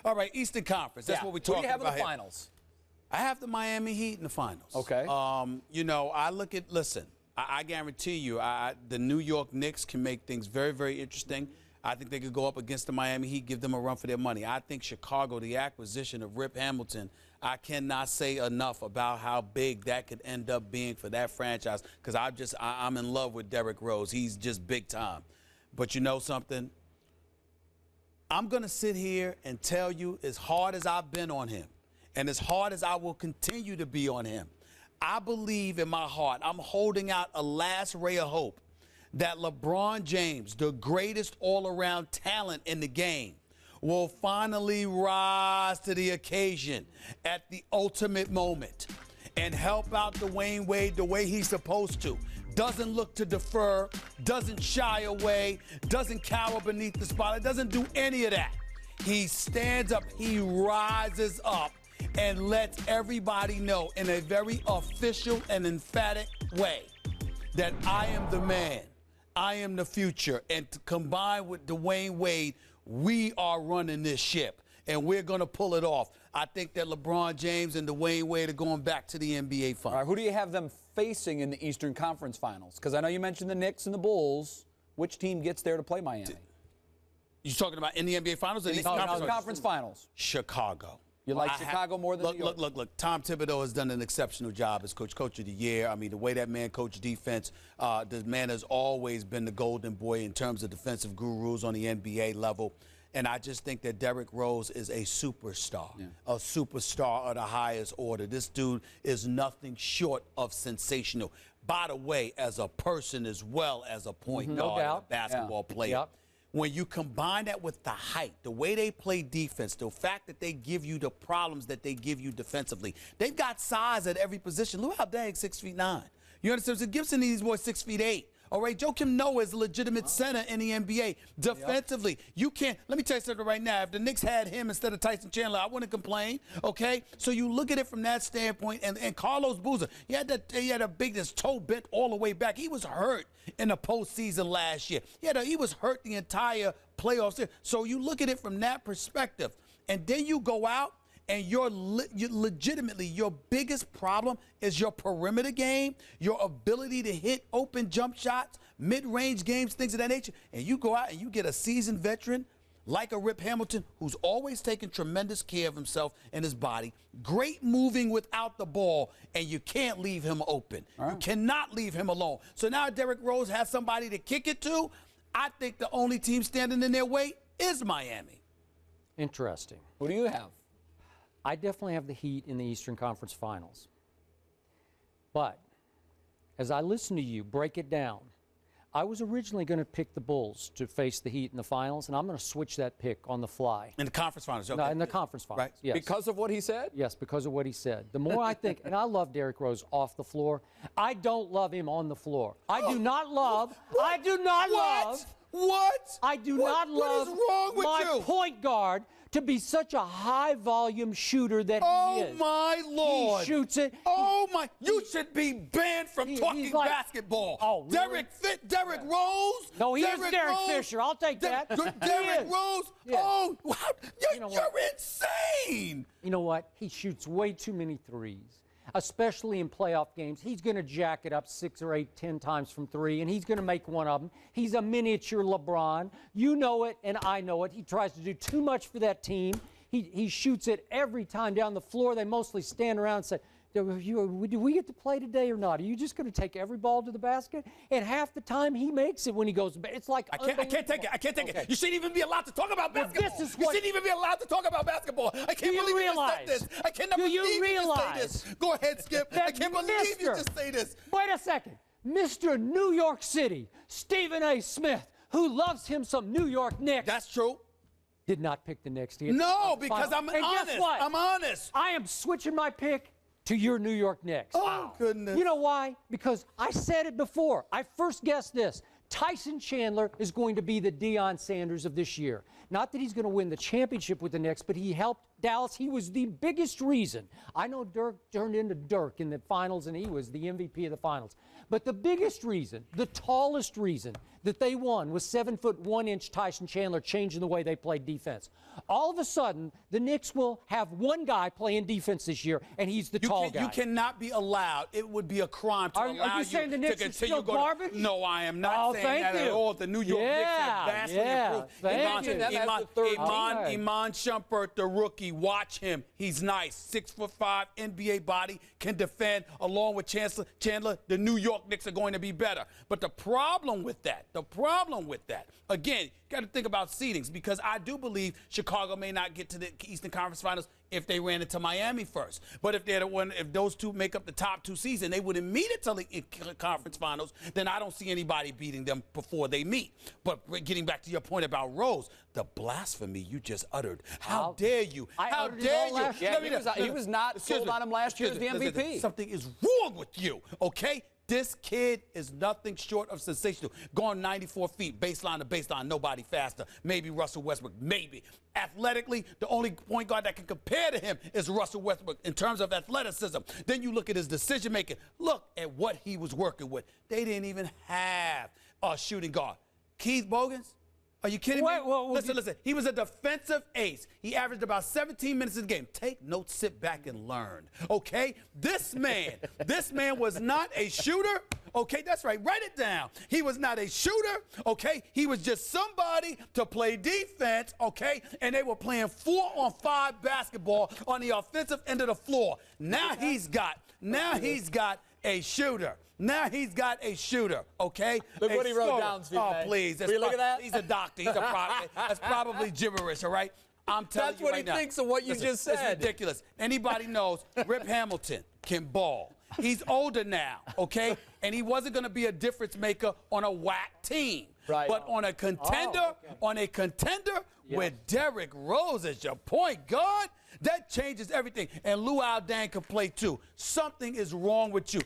All right, Eastern Conference. That's what we're talking about. Who do you have in the here. finals? I have the Miami Heat in the finals. Okay. You know, listen, I guarantee you, the New York Knicks can make things very, very interesting. I think they could go up against the Miami Heat, give them a run for their money. I think Chicago, the acquisition of Rip Hamilton, I cannot say enough about how big that could end up being for that franchise, because I'm in love with Derrick Rose. He's just big time. But you know something? I'm going to sit here and tell you, as hard as I've been on him and as hard as I will continue to be on him, I believe in my heart, I'm holding out a last ray of hope that LeBron James, the greatest all-around talent in the game, will finally rise to the occasion at the ultimate moment and help out Dwayne Wade the way he's supposed to. Doesn't look to defer, doesn't shy away, doesn't cower beneath the spotlight, doesn't do any of that. He stands up, he rises up, and lets everybody know in a very official and emphatic way that I am the man, I am the future, and combined with Dwayne Wade, we are running this ship, and we're going to pull it off. I think that LeBron James and Dwayne Wade are going back to the NBA Finals. All right, who do you have them facing in the Eastern Conference Finals? Because I know you mentioned the Knicks and the Bulls. Which team gets there to play Miami? You talking about in the NBA Finals or the Eastern Conference Finals? Chicago. You like Chicago more than New York? Look. Tom Thibodeau has done an exceptional job as coach of the year. I mean, the way that man coached defense, the man has always been the golden boy in terms of defensive gurus on the NBA level. And I just think that Derrick Rose is a superstar of the highest order. This dude is nothing short of sensational. By the way, as a person as well as a point guard, and a basketball player. Yep. When you combine that with the height, the way they play defense, the fact that they give you the problems that they give you defensively, they've got size at every position. Look how dang 6'9". You understand? So Gibson needs boy 6'8". All right, Joakim Noah is a legitimate center in the NBA. Defensively, you can't. Let me tell you something right now. If the Knicks had him instead of Tyson Chandler, I wouldn't complain. Okay, so you look at it from that standpoint. And Carlos Boozer, he had a big toe bent all the way back. He was hurt in the postseason last year. He was hurt the entire playoffs. So you look at it from that perspective, and then you go out. And you're legitimately, your biggest problem is your perimeter game, your ability to hit open jump shots, mid-range games, things of that nature. And you go out and you get a seasoned veteran like a Rip Hamilton who's always taken tremendous care of himself and his body, great moving without the ball, and you can't leave him open. You cannot leave him alone. So now Derrick Rose has somebody to kick it to. I think the only team standing in their way is Miami. Interesting. Who do you have? I definitely have the Heat in the Eastern Conference Finals. But as I listen to you break it down, I was originally going to pick the Bulls to face the Heat in the finals, and I'm going to switch that pick on the fly. In the conference finals, okay. No, in the conference finals, right. Yes. Because of what he said? Yes, because of what he said. The more I think, and I love Derrick Rose off the floor, I don't love him on the floor. I do not love, I do not love. What? I do not love what is wrong with my point guard to be such a high-volume shooter that he is. Oh, my Lord. He shoots it. Oh, my. You should be banned from talking like, basketball. Oh, really? Derrick Rose? No, he is Derek Fisher. I'll take that. Derrick Rose? Yeah. Oh, you're insane. You know what? He shoots way too many threes, especially in playoff games. He's going to jack it up 6 or 8, 10 times from three, and he's going to make one of them. He's a miniature LeBron. You know it, and I know it. He tries to do too much for that team. He shoots it every time down the floor. They mostly stand around and say, do we get to play today or not? Are you just going to take every ball to the basket? And half the time he makes it when he goes. It's like I can't take it. I can't take it. You shouldn't even be allowed to talk about basketball. This is you shouldn't even be allowed to talk about basketball. I can't believe you just said this. I cannot believe you just say this. Go ahead, Skip. I can't believe you just say this. Wait a second. Mr. New York City, Stephen A. Smith, who loves him some New York Knicks. That's true. Did not pick the Knicks. No, because I'm and honest. Guess what? I'm honest. I am switching my pick to your New York Knicks. Oh, goodness. You know why? Because I said it before. I first guessed this. Tyson Chandler is going to be the Deion Sanders of this year. Not that he's going to win the championship with the Knicks, but he helped Dallas. He was the biggest reason. I know Dirk turned into Dirk in the finals, and he was the MVP of the finals. But the biggest reason, the tallest reason that they won was 7'1" Tyson Chandler changing the way they played defense. All of a sudden, the Knicks will have one guy playing defense this year, and he's the tall guy. You cannot be allowed. It would be a crime to allow are you saying the Knicks to are continue still going. garbage? No, I am not saying that at all. The New York Knicks have vastly improved. Iman Shumpert, the rookie, watch him. He's nice. 6'5", NBA body, can defend. Along with Chandler, the New York Knicks are going to be better. But the problem with that, again, you got to think about seedings, because I do believe Chicago may not get to the Eastern Conference Finals if they ran into Miami first. But if those two make up the top two seeds and they wouldn't meet until the conference finals, then I don't see anybody beating them before they meet. But getting back to your point about Rose, the blasphemy you just uttered. How dare you? How dare you? Yeah, he was not sold on him last year as the MVP. Something is wrong with you, okay? This kid is nothing short of sensational. Going 94 feet, baseline to baseline, nobody faster. Maybe Russell Westbrook, maybe. Athletically, the only point guard that can compare to him is Russell Westbrook in terms of athleticism. Then you look at his decision-making. Look at what he was working with. They didn't even have a shooting guard. Keith Bogans? Are you kidding me? Listen. He was a defensive ace. He averaged about 17 minutes in the game. Take notes, sit back, and learn. Okay? This man was not a shooter. Okay, that's right. Write it down. He was not a shooter. Okay? He was just somebody to play defense. Okay? And they were playing 4-on-5 basketball on the offensive end of the floor. Now he's got a shooter. Now he's got a shooter, okay? Look what he wrote down, Steve. Oh, please. Will you look at that? He's a doctor. He's a prophet. That's probably gibberish, all right? I'm telling That's you what right he now. thinks of what you just said. It's ridiculous. Anybody knows Rip Hamilton can ball. He's older now, okay? And he wasn't going to be a difference maker on a whack team. Right. But on a contender, with Derrick Rose as your point guard, that changes everything. And Lou Deng can play too. Something is wrong with you.